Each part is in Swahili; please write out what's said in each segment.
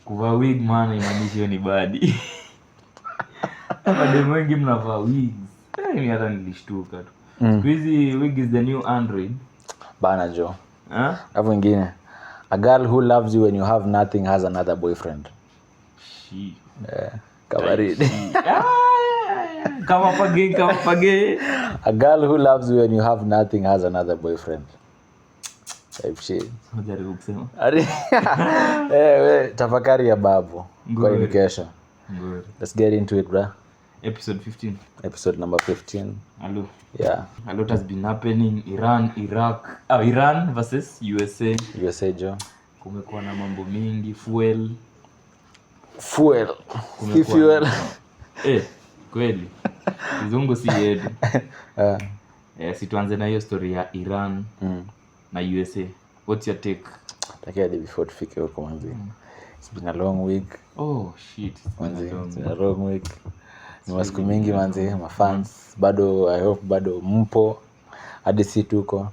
Kuvaa wig maana inamaanisha hiyo ni badi. Mademu wengi mnavaa wigs. Mimi hata nilishtuka tu. Siku hizi wig is the new Android. Bana jo. Hapo wengine. A girl who loves you when you have nothing has another boyfriend. Kabaridi. Kama page. A girl who loves you when you have nothing has another boyfriend. Type shit. Unajaribu kusema. We tafakari ya babu. Kwa education. Good. Let's get into it, bro. Episode 15. Episode number 15. Hello. Yeah. A lot has been happening. Iran versus USA. USA jo. Kumekuwa na mambo mingi. Fuel. Fuel. Kweli. Kizungu si yetu. Si tuanze na hiyo story ya Iran na USA. What's your take? Takedi before tufike huko manzi. It's been a long week. Oh shit. It's been a long week. Ni masiku mingi manzi, my fans. Bado I hope bado mpo. Hadi si tuko.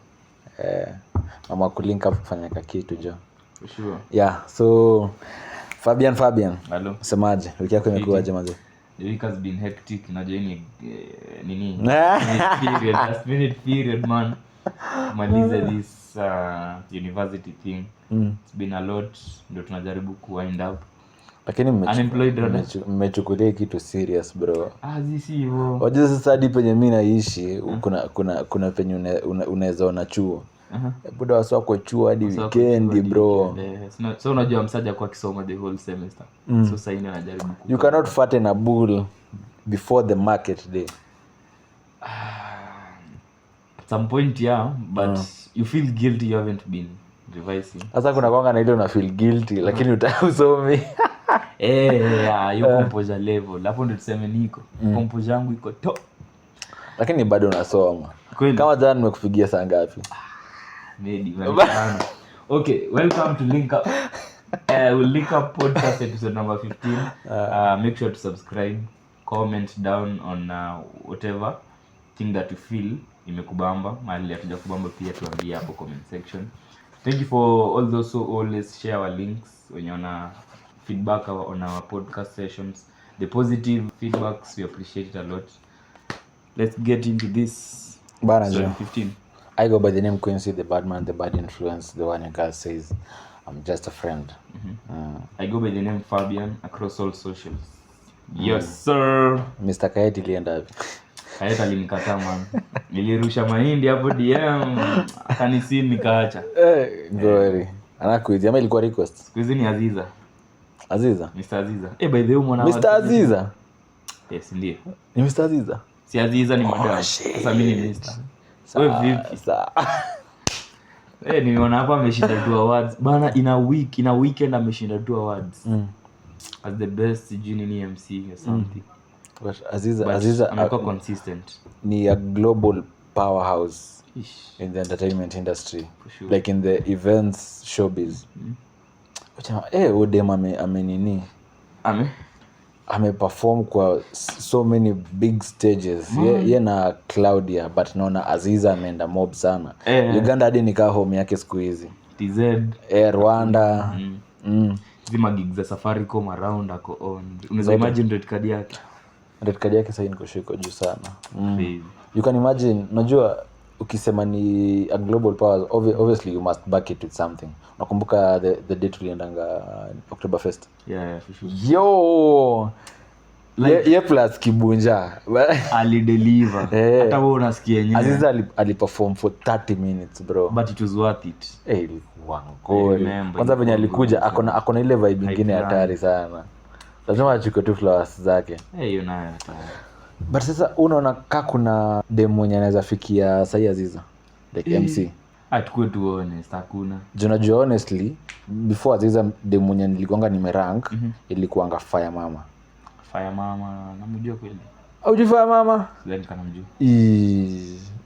Mama kulink up kufanya kitu jo. For sure. Yeah, so Fabian. Hello. Semaje? Wiki yako imekuwaje manzi? The week has been hectic. Najua nini? Last minute period man. Maliza this university thing. It's been a lot. Ndio tunajaribu kuwind up. Lakini mmechukulia kitu serious bro. Zisi hivyo. Wajua sasa hadi penye mimi naishi kuna penye unaweza ona chuo. Buda waswa kwa chuo hadi weekend bro. So unajua msaja kwa kisoma the whole semester. So sasa ina najaribu You cannot fatten a bull before the market day. At some point but you feel guilty you haven't been revising. Sasa kuna kwanga na ile una feel guilty lakini utasomi. You composure level. Hapo ndio tuseme niko. Composure yangu iko top. Lakini bado unasoma. Kama jana nimekupigia saa ngapi? Maybe. Okay, welcome to Link Up. We'll link up podcast episode number 15. Make sure to subscribe, comment down on whatever thing that you feel imekubamba. Mahali hatuja kubamba pia tuambie hapo comment section. Thank you for all those who always share our links when you wanna feedback on our podcast sessions. The positive feedbacks, we appreciate it a lot. Let's get into this. Episode 15. I go by the name Quincy, the bad man, the bad influence, the one who guys says I'm just a friend. I go by the name Fabian across all socials. Yes sir. Mr. Kaeti lienda wapi? Kaeta alinikataa man. Nilirusha mahindi hapo DM, akanisini nikaacha. Glory. Anakuizi ama ilikuwa request? Siku hizi ni Aziza. Mr. Aziza. By the way mwana Mr. Aziza? Yes, ndio. Ni Mr. Aziza? Si Aziza ni madam. Sasa mimi ni Mr. Wewe vipi? Nimeona hapa ameshinda 2 awards. Bana in a weekend ameshinda 2 awards. As the best junior MC or something. But Aziza amekuwa consistent. Ni a global powerhouse in the entertainment industry. Sure. Like in the events showbiz. Udem amenini. Ameperform kwa so many big stages. Ye na Claudia but naona Aziza ameenda mob sana. Uganda hadi nikaa home yake siku hizi. TZ, Rwanda. Zima gigs za Safaricom around ako on. Unaweza imagine red card yake. Red card yake sasa iko juu sana. You can imagine, unajua ukisema ni a global power, obviously you must back it with something. Nakumbuka the date tuliendanga Oktoberfest. Yeah, for sure. Yo, like, plus Kibunja alideliver. Hata wewe unasikia yenyewe. Aziza aliperform for 30 minutes bro. But it was worth it. Ilikuwa ngori. Kwanza venye alikuja akona ile vibe nyingine hatari sana. Lazima achukue tu flowers zake. Hiyo nayo hatari. But sasa unaona kuna demo mwenye anaweza fikia sahi Aziza like MC. Atukue tu honest hakuna. Unajua honestly before Aziza demo mwenye niligonga nimerank ilikuanga Fire Mama. Namjua kweli. Au Fire Mama? Then kanamjua.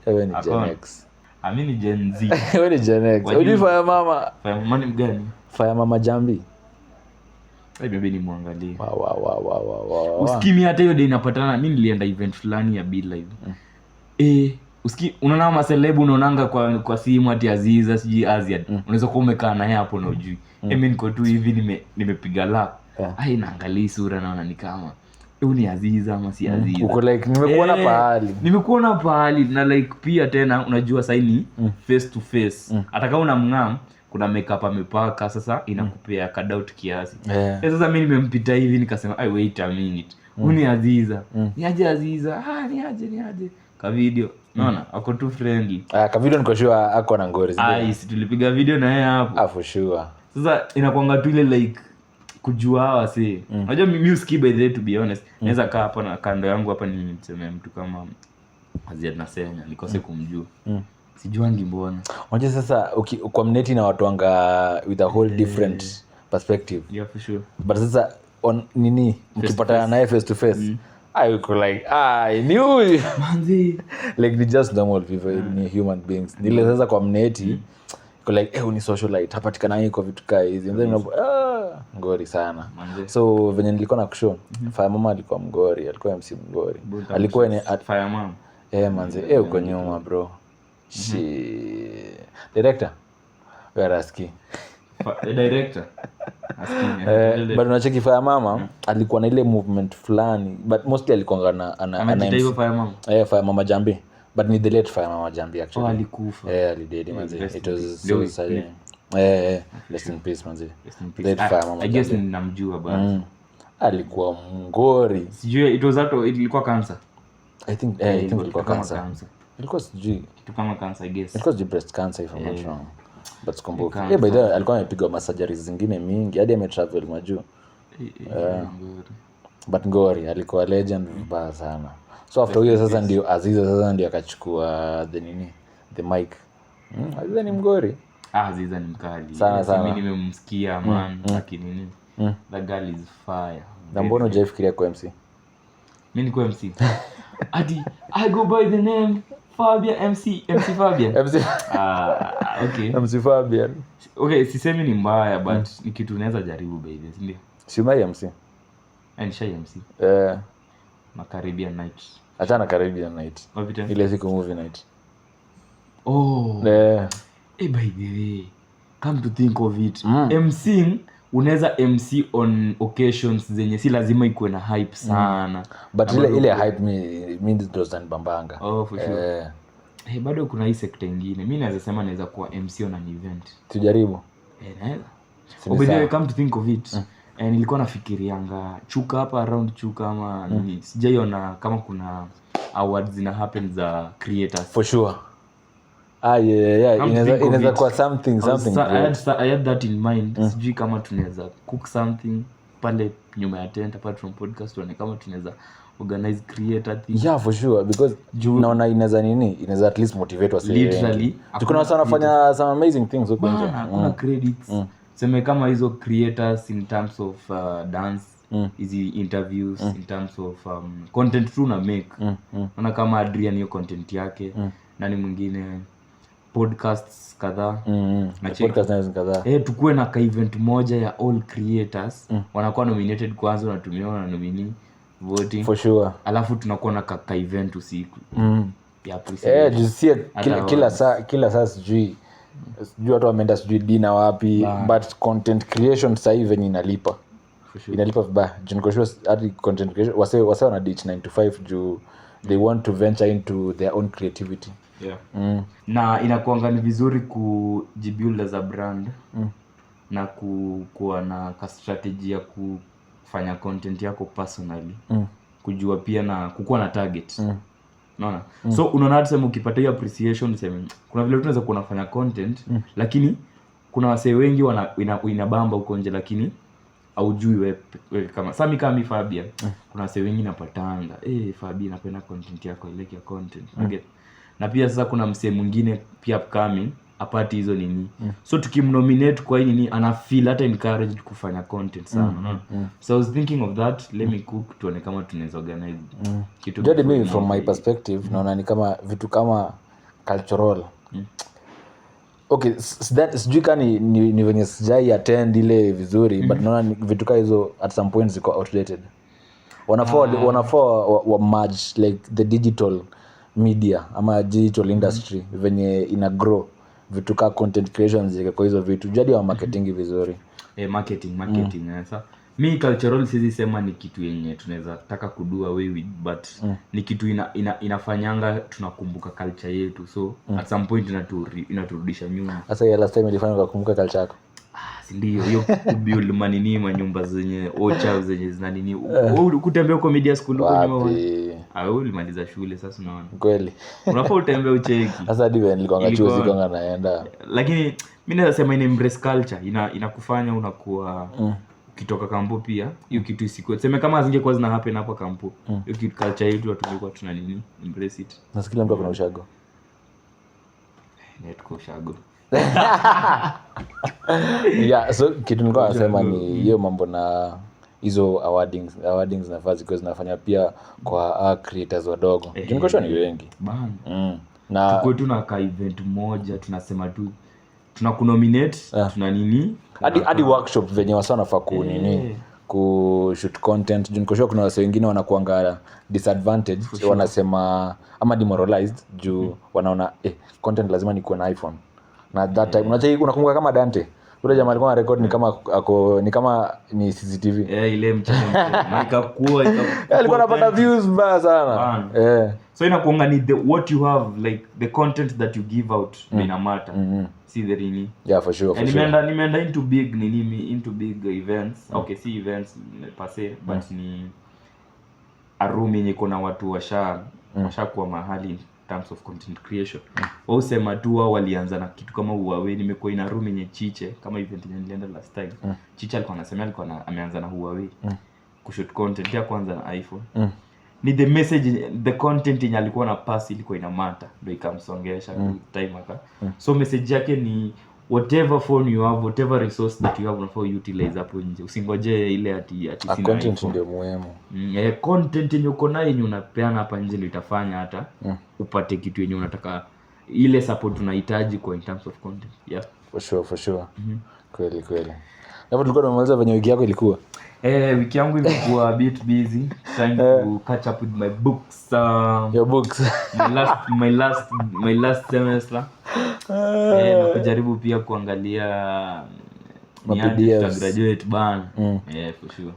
Wewe ni Gen X. Mimi ni Gen Z. Wewe ni Gen X. Au Fire Mama? Fire Mama ni mgani? Fire Mama Jambi. Bibi ni muangalie. Wow. Usikimi hata hiyo day inapatana mimi nilienda event fulani ya Be Live. unaona maselebu unaonanga kwa simu ati Aziza siji Aziad. Unaweza kuwa umekaa naye hapo na ujui. Mimi niko tu hivi nimepiga lap. Ai naangalia sura naona ni kama huyu ni Aziza ama si Aziza. Uko like nimekuona pahali na like pia tena unajua sasa ni face to face. Hata kama unamngam kuna makeup amepaka sasa inakupea ka doubt kiasi. Sasa mimi nimempita hivi nikasema ai wait a minute. Huyu ni Aziza. Ni aje Aziza? Ni aje. Ka video. Naona ako too friendly. Ka video niko sure ako na ngori. Si tulipiga video na yeye hapo. For sure. Sasa inakuanga tu ile like kujua wasi. Unajua mimi uski by the way to be honest. Naweza kaa hapa na kando yangu hapa ni niseme mtu kama Aziad na Senya nikose kumjua. Sijuangi mbona. Unajua sasa kwa mneti na watu wanga with a whole different perspective. Yeah for sure. But sasa on nini mkipatana naye face to face. I would like I knew manzi like they just normal people ni human beings. Nile sasa kwa mneti like ni socialite hapatikana hii kwa vitu kaa hizi and then ngori sana manze. So venye nilikuwa na kushow Fire Mama alikuwa mgori, alikuwa MC mgori, alikuwa ni Fire Mama manze uko nyuma bro. Director where aski director but unacheki Fire Mama alikuwa na ile movement fulani but mostly alikuwa ana Fire Mama Fire Mama Jambi but ni the late Fire Mama Jambi actually. Alikufa alidedi manze. It was suicide. Rest in peace manze. Late Fire Mama. I guess ninamjua basi. Alikuwa mngori. Sijui it was ilikuwa cancer. I think ilikuwa cancer. Ilikuwa sijui kitu kama cancer I guess. It was breast cancer if I'm not wrong. But sikumbuka. By the way alikuwa amepiga masurgeries zingine mingi hadi ametravel majuu. But ngori alikuwa legend vibaya sana. So after hiyo sasa ndio Aziza sasa ndio akachukua the mic. Aziza ni mgori. Aziza ni mkali. Sana. Mimi nimemsikia man lakini the girl is fire. Na mbona hujafikiria kwa MC? Mimi niko MC. Adi I go by the name Fabian MC Fabian. Okay. MC Fabian. Okay, sisemi ni mbaya but ni kitu unaweza jaribu by this ndio. Si mai MC. And shy MC. Na Caribbean night. Achana Caribbean night. Ile siku movie night. By the way, come to think of it. MCing unaweza MC on occasions zenye si lazima ikuwe na hype sana. But ile hype means doesn't bambanga. For sure. Bado kuna hii sekta nyingine. Mimi naweza sema naweza kuwa MC on an event. Tujaribu. Naweza. By the way, come to think of it. Nilikuwa nafikirianga Chuka hapa around Chuka ama sijaiona kama kuna awards zina happen za creators. For sure. Inaweza kuwa something I had that in mind. Sijui kama tunaweza cook something pale nyuma ya tent apart from podcast tuone kama tunaweza organize creator thing. For sure because naona inaweza at least motivate us. Literally. Kuna watu wanafanya some amazing things huko nje. Kuna credits. Sema kama hizo creators in terms of dance, hizi interviews, in terms of content tu na make. Naona kama Adrian hiyo content yake, nani mwingine podcasts kadhaa. Na podcast kadhaa. Tukue na ka event moja ya all creators, wanakuwa nominated kwanza wanatumiwa na nominee voting. For sure. Alafu tunakuwa na ka event usiku. Kila saa sijui watu wameenda sijui dinner wapi but content creation sasa hivi ni inalipa. Inalipa vibaya. Niko sure hadi content creation wase wana ditch 9 to 5 juu they want to venture into their own creativity. Na inakuanga ni vizuri kujibuild as a brand na kuwa na ka strategy ya kufanya content yako personally. Kujua pia na kukuwa na target. Unaona? So unaona hata sema ukipata hiyo appreciation useme kuna vile tunaweza kuwa nafanya content lakini kuna wasee wengi inabamba huko nje lakini haujui wewe kama Sami kama Fabian kuna wasee wengi napatanga Fabian napenda content yako ile ya content na pia sasa kuna msee mwingine pia upcoming apati hizo nini so tukimnominate kwa nini ana feel hata encouraged kufanya content sana so I was thinking of that, let me cook tuone kama tunaweza organize kitu Jadi mimi from my perspective naona ni kama vitu kama cultural okay that sijui kama ni venye sijai attend ile vizuri but naona vitu kama hizo at some point ziko outdated wanafaa wa merge like the digital media ama digital industry venye ina grow vitu ka content creation zike kwa hizo vitu jadi wa marketing vizuri. Marketing sasa mi cultural sizi sema ni kitu yenye tunaweza taka kudua wewe but ni kitu inafanyanga tunakumbuka culture yetu, so at some point inaturudisha nyuma. Sasa ya last time ilifanya ukakumbuka culture yako? Si ndio hiyo kubuild manini manyumba zenye ocha zenye zina nini. Kutembea kwa media school huko nyuma. Wewe ulimaliza shule sasa unaona. Kweli. Unafaa utembee ucheki. Sasa hadi wewe nilikuwa chuo siko naenda. Lakini mimi naweza sema ina embrace culture, inakufanya unakuwa ukitoka kampo pia hiyo kitu isikuwe sema kama zingekuwa zina happen hapa kampo. Hiyo kitu culture yetu tulikuwa tuna nini embrace it. Nasikia mtu kuna ushago. Netko ushago. Yeah, so kitu nilikuwa nasema ni hiyo mambo na hizo awardings na fazi kwa zinafanya pia kwa creators wadogo. Niko ni wengi bana. Na tuko tu na ka event moja tunasema tu tunakunominate tuna nini hadi workshop venye wasana nafaa nini ku shoot content. Niko kuna wase wengine wanakuanga disadvantaged wanasema ama demoralized juu wanaona content lazima nikuwe na iPhone. Na that time unakumbuka kama Dante yule jamaa alikuwa record ni kama ni CCTV ile mchezo nikakuwa alikuwa anapata views mbaya sana so inakuanga ni what you have like the content that you give out ina matter see the nini for sure nimeenda into big events okay see events per se but ni a room yenye kuna watu washakuwa mahali terms of content creation. Wao sema tu wao walianza na kitu kama Huawei. Nimekuwa ina room yenye Chiche kama event yenye nilienda last time. Chiche alikuwa anasema ameanza na Huawei kushoot content ya kwanza na iPhone. Ni the message the content yenye alikuwa na pass ilikuwa ina matter ndio ikamsongesha time aka. So message yake ni whatever phone you have, whatever resource that you have unafaa utilize hapo nje. Usingoje ile ati sina content ndio muhimu. Content yenye uko nayo yenye unapeana hapa nje ndio itafanya hata upate kitu yenye unataka, ile support unahitaji kwa in terms of content. For sure. Kweli. Hapo tulikuwa tunamaliza venye wiki yako ilikuwa? Wiki yangu imekuwa a bit busy trying to catch up with my books. Your books. my last semester. Kujaribu pia kuangalia PDFs. Graduate bana. For sure.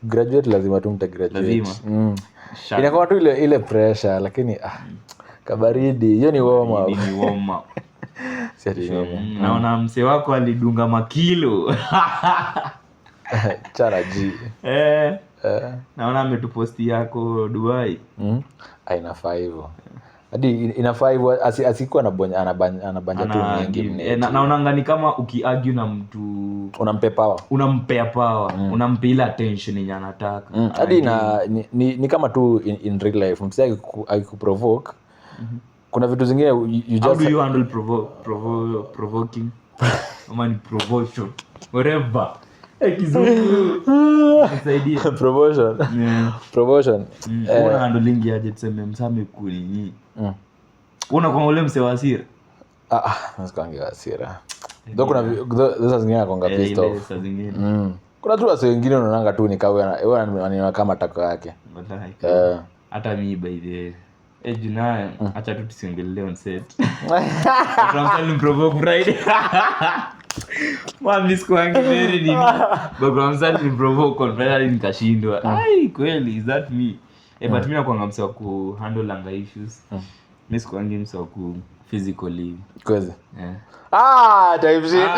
Graduate lazima tu mtagraduate. Inakuwa tu ile pressure lakini kabaridi. Hiyo ni warm up. Naona mse wako alidunga makilo. Charaji. Naona ametuposti yako Dubai. Inafaa hivyo. Hadi inafaa hivyo asikuwa anabanja tu nyingi. Naona ni kama ukiargue na mtu unampea power, unampa ile attention yenye anataka. Hadi ni kama tu in real life msaki akikuprovoke. Kuna vitu zingine you just how do you handle provoking ama ni provocation whatever kizungu nisaidie provocation una handling aje tuseme msame kunini una kwa ule mse wa hasira nasikange hasira ndio kuna those zingine anakonga pissed off kuna tu wase wengine unaonanga tu nikawa wewe kama tako yake hata mimi by the Junaya acha tu tusiongelee on set. Tunamsali provoke Friday. Mami sikuangi very nini. Background provoke on Friday nikashindwa. Kweli is that me? But mimi nakuanga mse wa ku handle anga issues. Mimi sikuangi mse wa ku physically. Kweli. Type shit.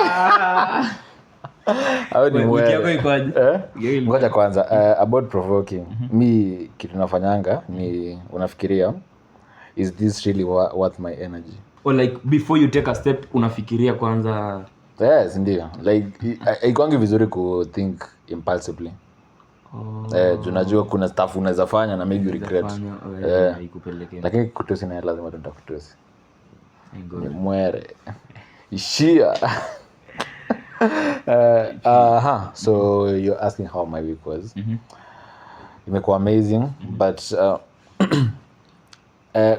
Au ni wewe. Wiki yako ikoje? Ngoja kwanza about provoking. Mi kitu nafanyanga ni unafikiria is this really worth my energy? Or like before you take a step unafikiria kwanza? Yes, ndio. Like haikuangi vizuri ku think impulsively. Tunajua kuna stuff unaweza fanya na maybe regret. Lakini kutusi na lazima tutakutusi. Mwere. Ishia. So you're asking how my week was. Imekuwa amazing but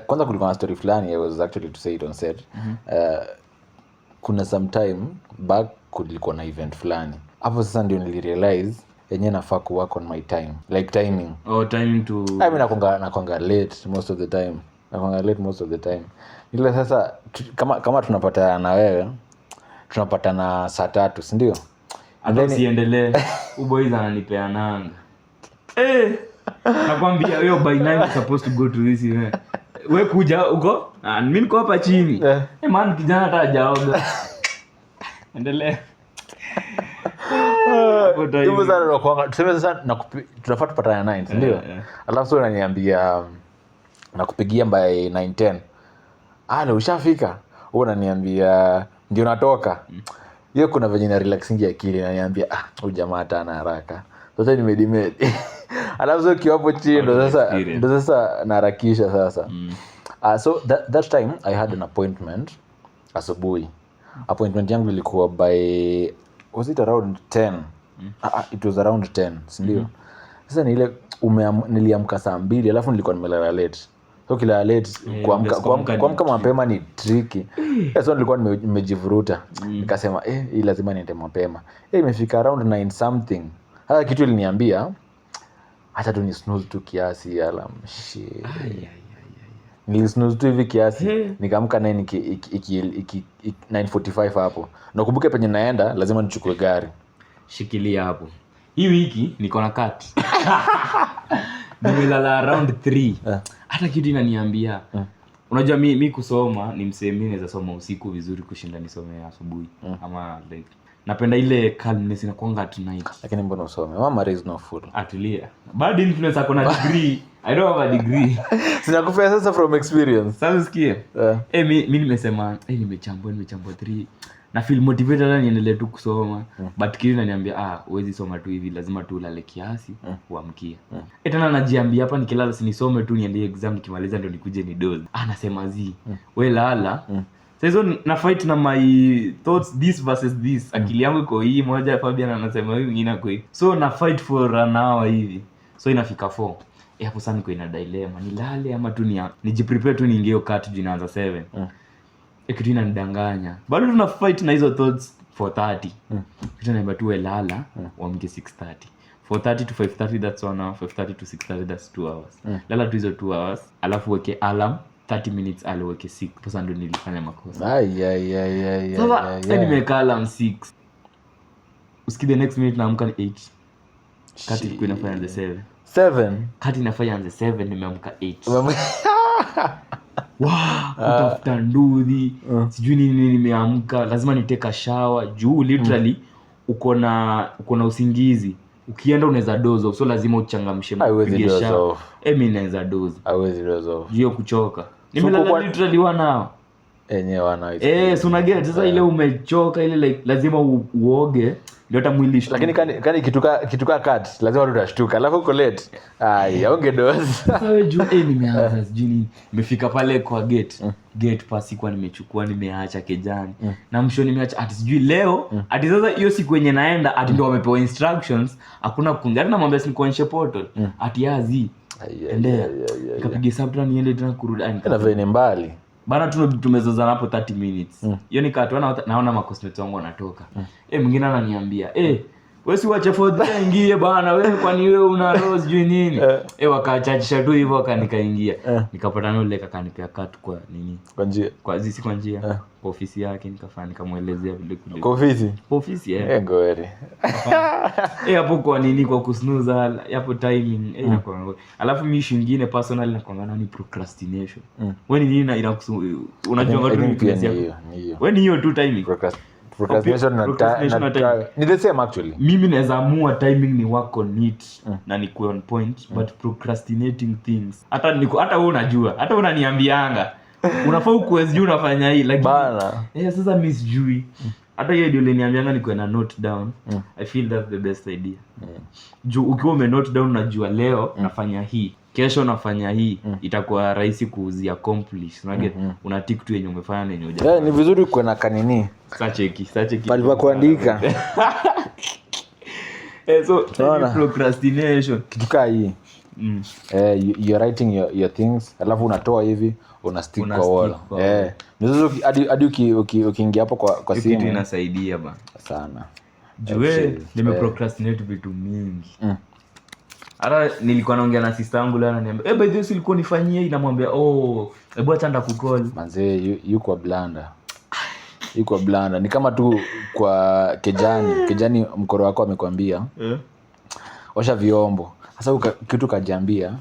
kwanza kulikuwa na story fulani I was actually to say it on set. Kuna some time back kulikuwa na event fulani hapo sasa ndio nilirealize yenyewe nafaa ku work on my time like timing. Timing to I mean nakonga late most of the time nakuanga late most of the time. Ile sasa kama tunapata na wewe tunapata na saa 3, si ndio? Hata usiendelee. Boys ananipea nanga. Nakwambia wewe by 9 supposed to go to this event. Wewe kuja uko? Mimi niko hapa chini. Man kijana hata hajaoga. Endelea. Hivyo sana nakuanga tuseme sasa tunafaa tupatane na 9, ndio? Alafu sio unaniambia nakupigia by 9:10. Leo ushafika. Wewe unaniambia ndio natoka. Hiyo kuna venye na relaxing akili ananiambia huyu jamaa hata ana haraka. Sasa nimedimedi. Alafu sio kiwapo chini ndo sasa naharakisha sasa. So that time I had an appointment asubuhi. Appointment yangu ilikuwa by was it around 10? It was around 10, ndio. Sasa ni ile niliamka saa 2 alafu nilikuwa nimelala late. So kila late kuamka mapema ni tricky. So nilikuwa nimejivuruta. Nikasema hii lazima niende mapema. Imefika around 9 something. Hata kitu iliniambia acha tu ni snooze tu kiasi alarm. Shit. Ni snooze tu hivi kiasi. Nikaamka 9:45 hapo. Nakumbuka penye naenda lazima nichukue gari. Shikilia hapo. Hii wiki niko na cut. Nimelala around 3. Hata kitu inaniambia. Unajua mimi kusoma ni msemi naweza soma usiku vizuri kushinda nisome asubuhi ama like napenda ile calmness inakuanga at night. Lakini mbona usome? Mama is no fool. Atulia. Bad influence akona degree. I don't have a degree. Sinakufia sasa from experience. Sasa usikie. Mimi nimesema nimechambua 3. Na feel motivated na niendelee tu kusoma. But kile ananiambia huwezi soma tu hivi, lazima tu ulale kiasi uamkie. Tena najiambia hapa nikilala sinisome tu niende exam nikimaliza ndio nikuje ni doze. Nasema wewe lala. Sasa na fight na my thoughts this versus this. Akili yangu iko hii moja, Fabian anasema hivi nyingine kwa hii. So na fight for an hour hivi. So inafika 4. Hapo sasa niko ina dilemma. Nilale ama tu nijiprepare tu niingie cut juu inaanza 7. Kitu inanidanganya. Bado tuna fight na hizo thoughts 4:30. Kitu naomba tu lala uamke 6:30. 4:30 to 5:30 that's 1 hour. 5:30 to 6:30 that's 2 hours. Lala tu hizo 2 hours. Alafu weke alarm 30 minutes aliweke 6. Sasa ndio nilifanya makosa. Sasa nimeweka alarm 6. Usikie the next minute naamka ni 8. Kati iko inafanya the 7. Kati inafanya the 7 nimeamka 8. Utafuta ndudhi. Sijui nini nimeamka. Lazima niteka shower. Juu literally uko na usingizi. Ukienda unaweza doze off. So lazima uchangamshe mpige shower. Mimi naweza doze. Hawezi doze off. Hiyo kuchoka. Nimelala literally 1 hour. Wana. So unaget sasa ile umechoka ile like lazima uoge ndio hata mwili shtuka. Lakini kani kituka cut lazima tutashtuka. Alafu uko late. Haungedoze. Sasa wewe juu nimeanza sijui nimefika pale kwa gate pass kwa nimechukua nimeacha kejani. Na msho nimeacha ati sijui leo ati sasa hiyo siku yenye naenda ati ndio wamepewa instructions hakuna kukunga na mambo nikuonyeshe portal ati endea nikapiga subtra niende tena kurudi na vile mbali bana tumezozana hapo 30 minutes. Hiyo nikatoa naona makosmeti wangu wanatoka. Mwingine ananiambia, wewe si wacha for ingie bana wewe kwani wewe una rose juu nini? Wakachachisha tu hivyo akanikaingia. Nikapata nule kakanipea cut kwa nini? Kwa njia. Kwa njia. Kwa ofisi yake nikafanya nikamuelezea vile kule. Kwa ofisi? Kwa ofisi ngori. Hapo kwa nini kwa kusnooze hapo timing inakuwa. Alafu mimi nyingine personal nakuangana ni procrastination. Wewe ni nini unajua watu ni kiasi yako. Wewe ni hiyo tu timing. Procrastination ni the same actually. Mimi naweza amua timing ni work on it na ni on point but procrastinating things hata wewe unajua hata unaniambianga unafaa ukuwezi juu unafanya hii like bana sasa mimi sijui hata hiyo ndio uliniambianga niko na note down. I feel that's the best idea. Juu ukiwa ume note down unajua leo nafanya hii kesho nafanya hii itakuwa rahisi kuzi accomplish. Una tick tu yenye umefanya na yenye hujafanya. Ni vizuri kuwa na kanini sacheki pale pa kuandika. So procrastination kitu kaa hii you're writing your things alafu unatoa hivi una stick kwa wall. Vizuri hadi ukiingia hapo kwa simu kitu inasaidia bana sana. Jue nimeprocrastinate vitu mingi. Hata nilikuwa naongea na sister yangu leo ananiambia, by the way ulikuwa nifanyie, inamwambia hebu acha ndakucall. Manze yuko blanda. Yuko blanda. Ni kama tu kwa Kejani mkoro wako amekwambia. Osha vyombo. Sasa kitu kajiambia,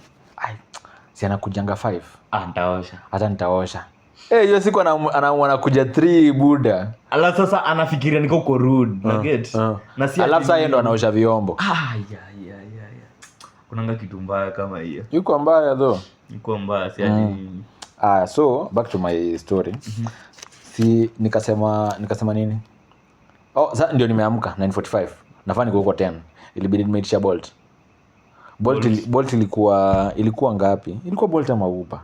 si anakujanga 5. Nitaosha. Hata nitaosha. Hiyo siku anakuja 3 buda. Alafu sasa anafikiria niko uko rude, na get. Na si alafu sasa yeye ndo anaosha vyombo. Ya. Kunanga kitu mbaya kama hiyo. Yuko mbaya though. Yuko mbaya si ati. So back to my story. Si nikasema nini? Sasa ndio nimeamka 9:45. Nafaa niko huko 10. Ilibidi nimeitisha Bolt. Bolt ilikuwa ngapi? Ilikuwa Bolt ama Uber?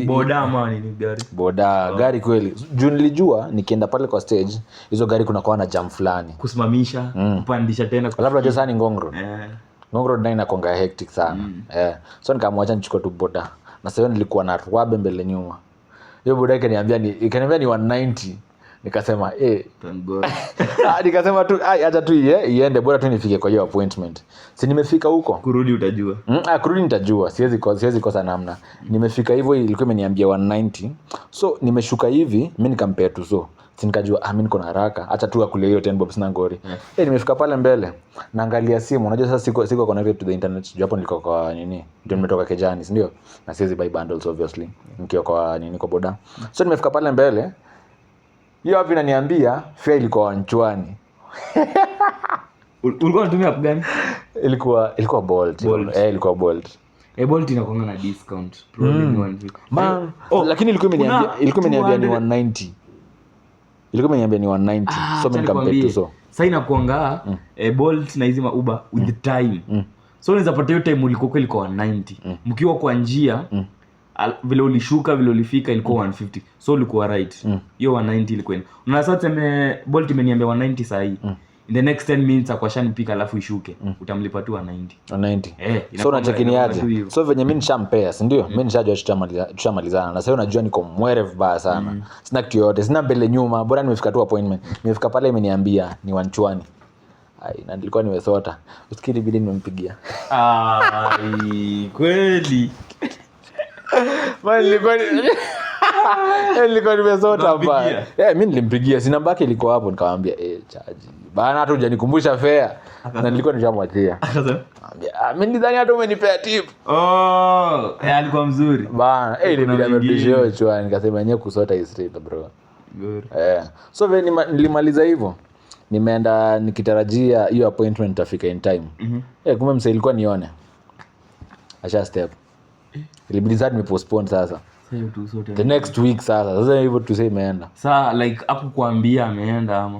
Boda ama nini gari? Boda, gari kweli. Juu nilijua nikienda pale kwa stage, hizo gari kuna kwa na jam fulani. Kusimamisha, kupandisha tena. Labda je sana ni Ngong Road. Ngong Road nayo inakonga hectic sana. So nikamwacha nichukue tu boda. Na sasa nilikuwa na Rwabe mbele nyuma. Hiyo boda ikaniambia ni 190. Nikasema thank God. Nikasema tu acha tu iende, bora tu nifike kwa hiyo appointment. Si nimefika huko. Kurudi utajua. Kurudi nitajua. Siwezi kosa namna. Nimefika hivyo, ilikuwa imeniambia 190. So nimeshuka hivi, mimi nikampea tu so. Si nikajua mimi niko na haraka. Acha tu akule hiyo 10 bob sina ngori. Nimefika pale mbele. Naangalia simu. Unajua sasa siko connected to the internet. Hapo niko kwa nini? Ndio nimetoka Kejani, si ndio? Na siwezi buy bundles obviously. Nikiwa kwa nini kwa boda. So nimefika pale mbele. Hiyo hapo inaniambia fare ilikuwa Nchwani. Ulikuwa unatumia app gani? Ilikuwa Bolt. Ilikuwa Bolt. Bolt inakuanga na discount. Probably 150. Lakini ilikuwa imeniambia ni 190. Ilikuwa imeniambia ni 190. So mimi nikampea tu so. Sasa inakuanga Bolt na hizi Uber with time. So unaweza pata hiyo time ulikuwa kweli kwa 190. Mkiwa kwa njia vile ulishuka vile ulifika ilikuwa 150. So ulikuwa right. Hiyo 190 ilikuwa. Na sasa Bolt imeniambia 190 saa hii. In the next 10 minutes akwashanipika alafu ishuke. Utamlipa tu 190. So unachekini aje? So venye mimi nishampea, si ndio? Mimi nishajua tutamalizana. Na sasa unajua niko mwere vibaya sana. Sina kitu yote, sina mbele nyuma. Bora nimefika tu appointment. Nimefika pale imeniambia ni Nchwani. Na nilikuwa nimesota. Usikiri bidii nimempigia. Kweli. Nilikuwa nimesota hapa. Mimi nilimpigia, si namba yake ilikuwa hapo, nikamwambia charge. Bana hata hujanikumbusha fare. Na nilikuwa nishamwachia. Akasema, mimi nidhani hata umenipea tip. Alikuwa mzuri. Bana, ile bila mabishio chwa, nikasema yenyewe kusota is straight bro. Good. So nilimaliza hivyo. Nimeenda nikitarajia hiyo appointment itafika in time. Kumbe msee ilikuwa nione. Asha step. Ilibidi sasa nimepostpone sasa. The next week sasa hivyo tu say imeenda. Sasa like hapo kuambia ameenda ama.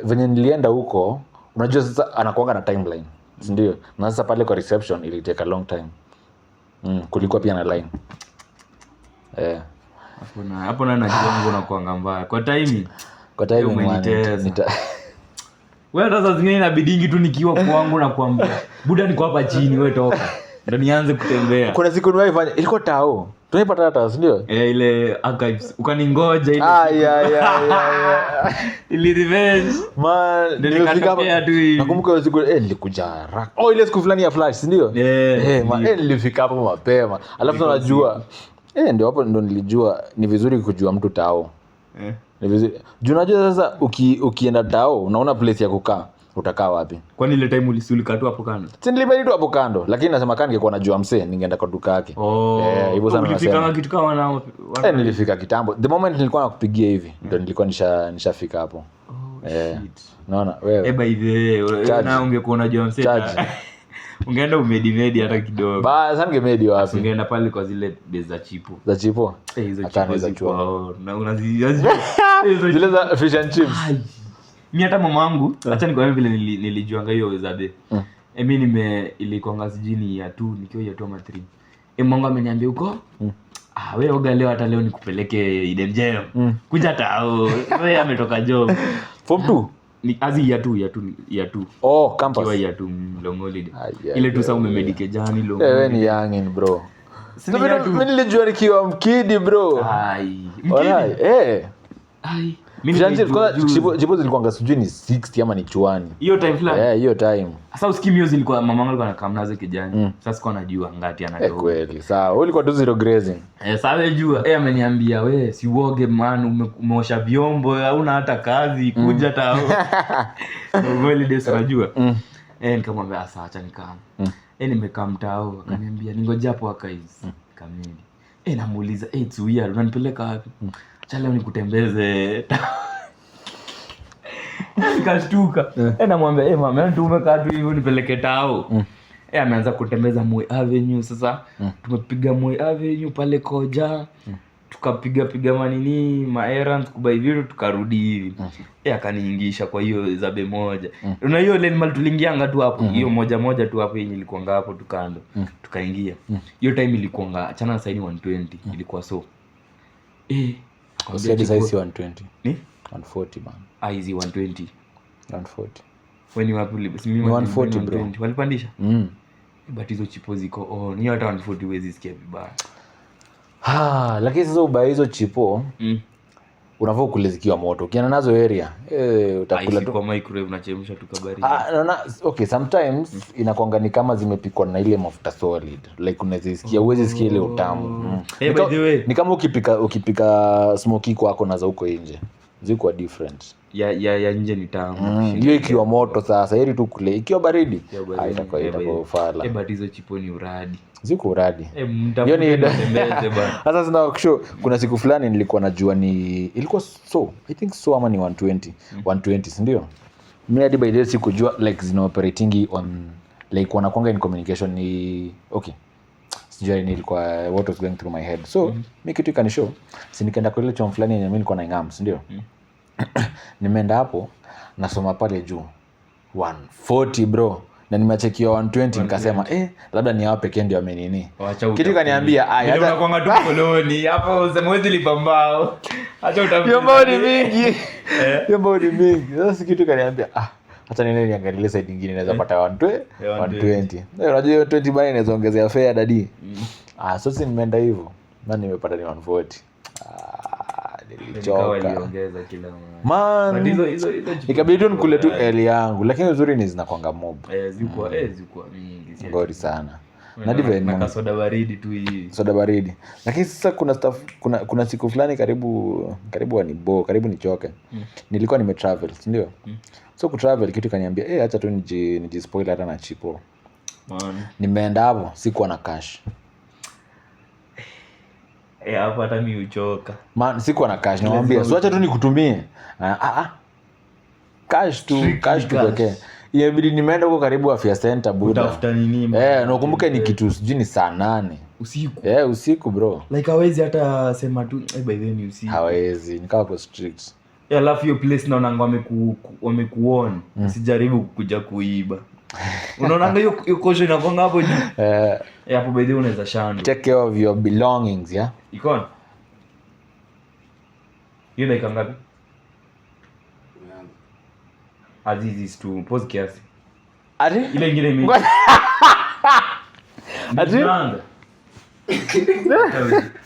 Venye nilienda huko, unajua sasa anakuanga na timeline. Si ndio? Na sasa pale kwa reception ili take a long time. Kulikuwa pia na line. Hapo na najua na kuanga mbaya. Kwa timing umeniteza. Wewe sasa zingine inabidingi tu nikiwa kwangu na kuambia buda niko hapa chini wewe toka. Ndio nianze kutembea. Kuna siku niwaifanya ilikuwa tao. Tunapata hata ndio? Ile archives. Ukaningoja ile. Ile revenge. Man, nilifika hapa. Nakumbuka hiyo siku nilikuja haraka. Ile siku fulani ya flash, ndio? Nilifika hapo mapema. Alafu unajua ndio hapo ndo nilijua ni vizuri kujua mtu tao. Ni vizuri. Unajua sasa ukienda tao unaona place ya kukaa. Utakaa wapi? Kwani ile time ulisulika tu hapo kando? Si nilibaki tu hapo kando, lakini nasema kama ningekuwa najua msee ningeenda kwa duka yake. Hivyo sana nasema. Ulifika kitu kama wana nilifika kitambo. The moment nilikuwa nakupigia hivi, ndio nilikuwa nishafika hapo. Shit. Naona wewe. By the way, na ungekuwa unajua msee. Ungeenda umedi hata kidogo. Sasa ningemedi wapi? Ungeenda pale kwa zile base za chipo. Za chipo? Hizo chipo za chua. Na unaziona zile za fish and chips. Mimi hata mamangu acha nikwambie vile nilijuanga hiyo wezabe. Mimi ilikuanga sijini ya 2 nikiwa ya 2 ama 3. Mamangu ameniambia huko wewe oga leo hata leo nikupeleke Eden Jail. Kuja tao. Wewe ametoka job. Form 2 ni azi ya 2. Campus. Kiwa ya 2 long holiday. Ile tu sasa umemedike jani long. Wewe ni young bro. Mimi nilijua nikiwa mkidi bro. Mkidi. Chipo zilikuwa sijui ni 60 ama ni chwani. Hiyo time fulani. Hiyo time. Sasa usikimi zilikuwa mamangu alikuwa anakamnaza kijani. Sasa sikuwa najua ngati anatoa. Kweli. Sawa. Wewe ulikuwa tu zero grazing. Sasa najua. Ameniambia wewe si uoge man umeosha vyombo hauna hata kazi kuja tao. Ngoli desa unajua. Nikamwambia sasa acha nikam. Nimekaa mtao akaniambia ningoje hapo akaizi. Kamili. Namuuliza it's weird unanipeleka wapi? Acha leo nikutembeze. Nikashtuka. Namwambia mama tumekaa tu hivi nipeleke tao. Ameanza kutembeza Moi Avenue sasa. Tumepiga Moi Avenue pale Koja. Tukapiga manini maerrands kubai vitu tukarudi hivi. Akaniingisha kwa hiyo zabe moja. Una hiyo lane mali tuliingianga tu hapo. Hiyo moja tu hapo yenye ilikuwa hapo tukando. Tukaingia. Hiyo time ilikuwa achana sasa ni 120 ilikuwa so. Kwa size 120. Ni 140 man. Hizi 120. 140. When you wapi mimi 140 bro. Walipandisha? But hizo chipo ziko ni hata 140 wezi sikia vibaya. Lakini sasa ubai hizo chipo unavyo kule zikiwa moto. Ukiana nazo area utakula tu kwa microwave unachemsha tu kabari. Okay, sometimes inakuanga ni kama zimepikwa na ile mafuta solid. Like unazisikia uwezi sikia ile utamu. By the way, ni kama ukipika smoky kwako na za huko nje. Ziko different. Ya nje ni tamu. Hiyo ikiwa moto sasa heri tu kule. Ikiwa baridi itakuwa fala. But hizo chipo ni uradi. Ziko uradi. Hiyo ni tembeze bana. Sasa sina kusho kuna siku fulani nilikuwa najua ilikuwa I think ama ni 120 ndio. Mimi hadi by the way sikujua like zina operating on like wanakuanga in communication ni okay. Sijui nilikuwa what was going through my head. So mimi kitu ikanishow si nikaenda kwa ile chom fulani yenye mimi nilikuwa na ingams ndio. Nimeenda hapo nasoma pale juu 140 bro na nimechekia 120 nikasema labda ni hao pekee ndio amenini. Kitu kaniambia hata unakuanga tu koloni hapo mwezi lipambao. Acha utafuta. Hiyo mbona mingi. Sasa kitu kaniambia hata nene niangalie side nyingine naweza pata 120. Unajua 120 bana inaweza ongezea fare dadi. Sasa nimeenda hivyo na nimepata ni 140. Nilichoka. Waliongeza kila mara. Man. Hizo ikabidi tu nikule tu eli yangu lakini uzuri ni zinakwanga mob. Zilikuwa mingi. Ngori sana. Na dive na soda baridi tu hii. Soda baridi. Lakini sasa kuna stuff kuna siku fulani karibu karibu nichoke. Nilikuwa nimetravel, si ndio? So kutravel kitu kaniambia acha tu nijispoil hata na chipo. Man. Nimeenda hapo sikuwa na cash. Hapo hata mimi uchoka. Man sikuwa na cash. Namwambia so acha tu nikutumie. Cash tu pekee. Inabidi nimeenda huko karibu afya center buda. Utafuta nini? Nakumbuka ni kitu sijui ni saa 8 usiku. Usiku bro. Like hawezi hata sema tu by the way usiku. Hawezi, nikawa kwa strict. Alafu hiyo place naona wamekuona. Sijaribu kuja kuiba. Unaona hiyo kosho inakonga hapo juu. Hapo by the way unaweza shando. Take care of your belongings, yeah. Iko. Hiyo ni kangapi? Azizi tu pause kiasi. Ile ingine mimi.